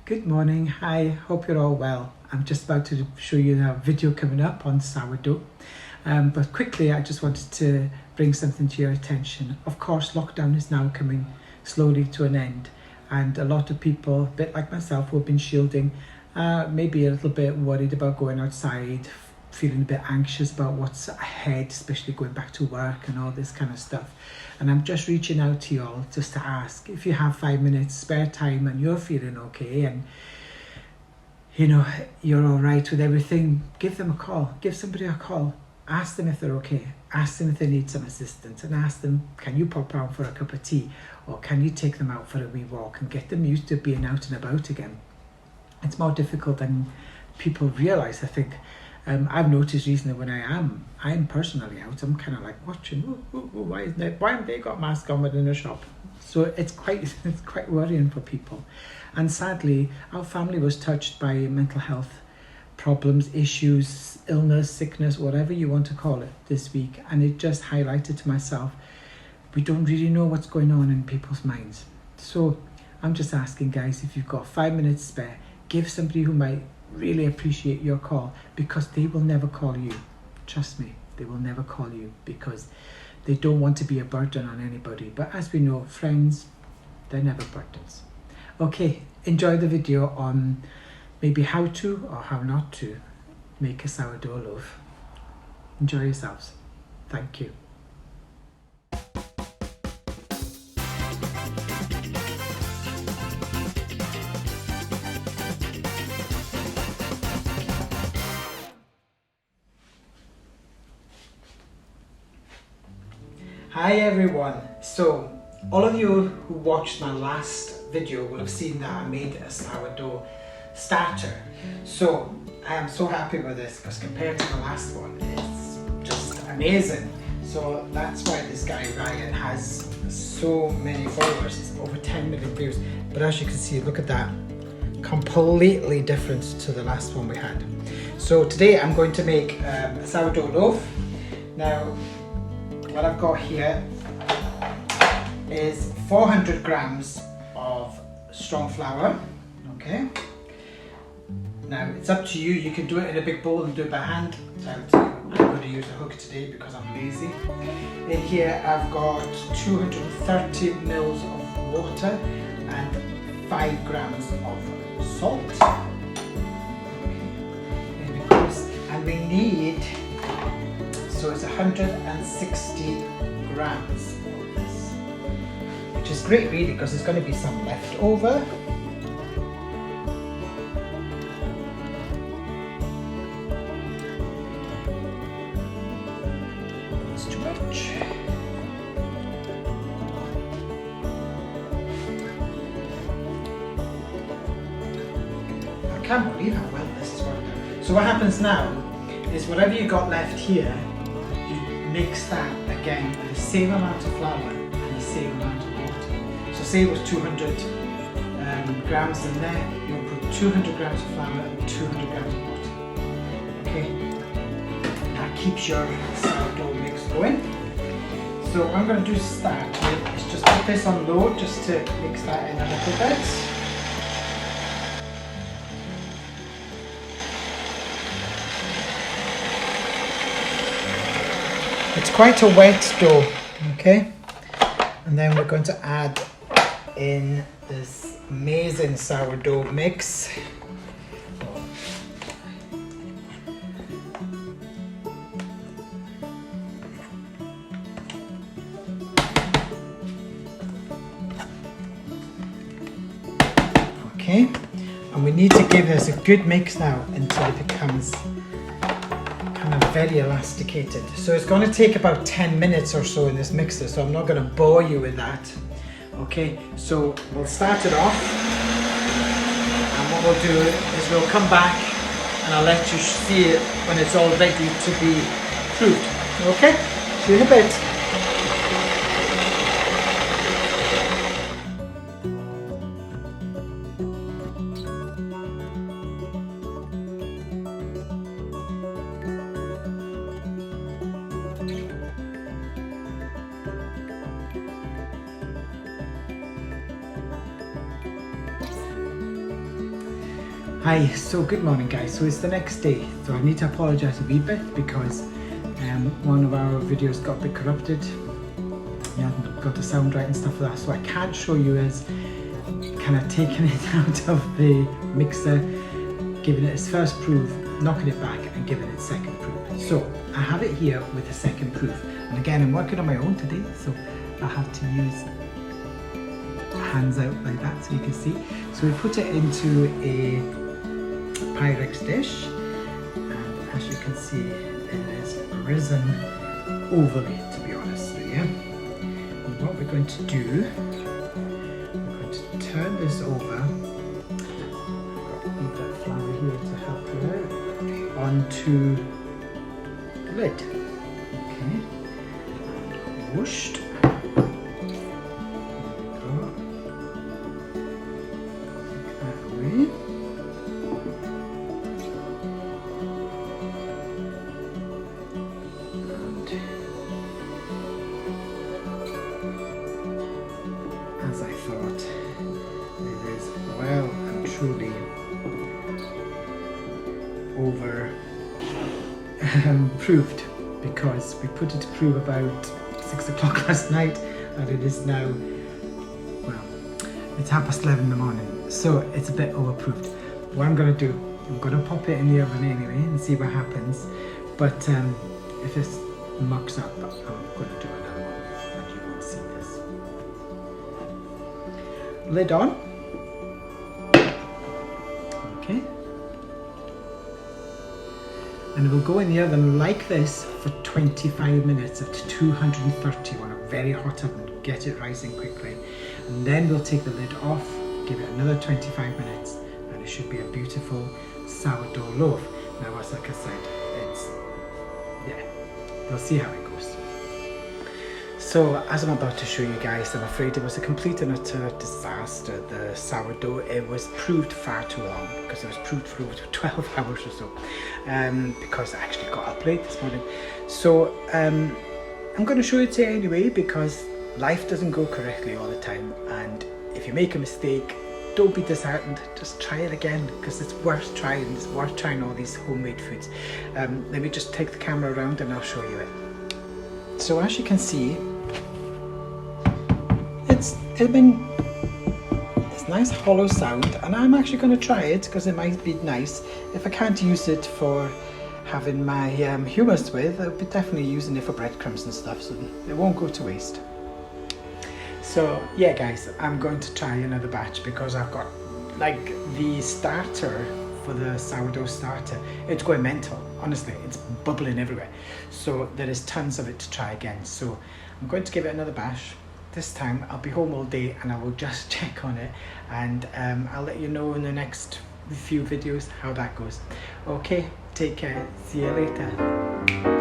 Good morning. Hi, hope you're all well. I'm just about to show you a video coming up on sourdough. But quickly, I just wanted to bring something to your attention. Of course, lockdown is now coming slowly to an end, and a lot of people, a bit like myself, who have been shielding, maybe a little bit worried about going outside, feeling a bit anxious about what's ahead, especially going back to work and all this kind of stuff. And I'm just reaching out to you all just to ask if you have 5 minutes spare time and you're feeling okay and you're all right with everything, give them a call, give somebody a call, ask them if they're okay, ask them if they need some assistance, and ask them, can you pop round for a cup of tea, or can you take them out for a wee walk and get them used to being out and about again. It's more difficult than people realise, I think. I've noticed recently when I'm personally out, I'm kind of like watching, why haven't they got masks on within a shop? So it's quite worrying for people. And sadly, our family was touched by mental health problems, issues, illness, sickness, whatever you want to call it this week. And it just highlighted to myself, we don't really know what's going on in people's minds. So I'm just asking, guys, if you've got 5 minutes spare, give somebody who might really appreciate your call, because they will never call you. Trust me, they will never call you because they don't want to be a burden on anybody. But as we know, friends, they're never burdens. Okay, enjoy the video on maybe how to or how not to make a sourdough loaf. Enjoy yourselves. Thank you. Hi everyone. So all of you who watched my last video will have seen that I made a sourdough starter. So I am so happy with this because compared to the last one, it's just amazing. So that's why this guy Ryan has so many followers. It's over 10 million views. But as you can see, look at that. Completely different to the last one we had. So today I'm going to make a sourdough loaf. Now, what I've got here is 400 grams of strong flour. Okay. Now it's up to you. You can do it in a big bowl and do it by hand. I'm going to use a hook today because I'm lazy. In here I've got 230 mils of water and 5 grams of salt. Okay. And we need, so it's 160 grams of this, which is great really because there's going to be some left over. That's too much. I can't believe how well this has worked out. So what happens now is whatever you got left here, mix that again with the same amount of flour and the same amount of water. So say it was 200 grams in there, you'll put 200 grams of flour and 200 grams of water. Okay, that keeps your sourdough mix going. So what I'm going to do to start with is just put this on low just to mix that in a little bit. It's quite a wet dough, okay? And then we're going to add in this amazing sourdough mix. Okay, and we need to give this a good mix now until it becomes very elasticated. So it's going to take about 10 minutes or so in this mixer, so I'm not going to bore you with that. Okay, so we'll start it off, and what we'll do is we'll come back and I'll let you see it when it's all ready to be proved. Okay, see you in a bit. Hi, so good morning guys. So it's the next day, so I need to apologise a wee bit because one of our videos got a bit corrupted. We hadn't got the sound right and stuff like that, so I can't show you as kind of taking it out of the mixer, giving it its first proof, knocking it back and giving it second proof. So I have it here with the second proof, and again I'm working on my own today, so I have to use hands out like that so you can see. So we put it into a Pyrex dish, and as you can see it is risen overly, to be honest with you. And what we're going to do, we're going to turn this over. I've got a bit of flour here to help you out, onto the lid. Okay, and whooshed. As I thought, it is well and truly over proofed, because we put it to prove about 6 o'clock last night and it is now, well, it's 11:30 in the morning, so it's a bit overproofed. What I'm going to do, I'm going to pop it in the oven anyway and see what happens, but if it mucks up, I'm going to do another one and you won't see this. Lid on. Okay. And it will go in the oven like this for 25 minutes at 230 on a very hot oven. Get it rising quickly. And then we'll take the lid off, give it another 25 minutes, and it should be a beautiful sourdough loaf. Now, as like I said, we'll see how it goes. So, as I'm about to show you guys, I'm afraid it was a complete and utter disaster. The sourdough, it was proved far too long, because it was proved for over 12 hours or so, because I actually got up late this morning. So I'm going to show it to you anyway, because life doesn't go correctly all the time, and if you make a mistake, don't be disheartened, just try it again, because it's worth trying. It's worth trying all these homemade foods. Let me just take the camera around and I'll show you it. So as you can see, it's nice hollow sound, and I'm actually going to try it because it might be nice. If I can't use it for having my hummus with, I'll be definitely using it for breadcrumbs and stuff, so it won't go to waste. So yeah guys, I'm going to try another batch because I've got like the starter for the sourdough starter. It's going mental, honestly, it's bubbling everywhere. So there is tons of it to try again. So I'm going to give it another bash. This time I'll be home all day and I will just check on it, and I'll let you know in the next few videos how that goes. Okay, take care, see you later.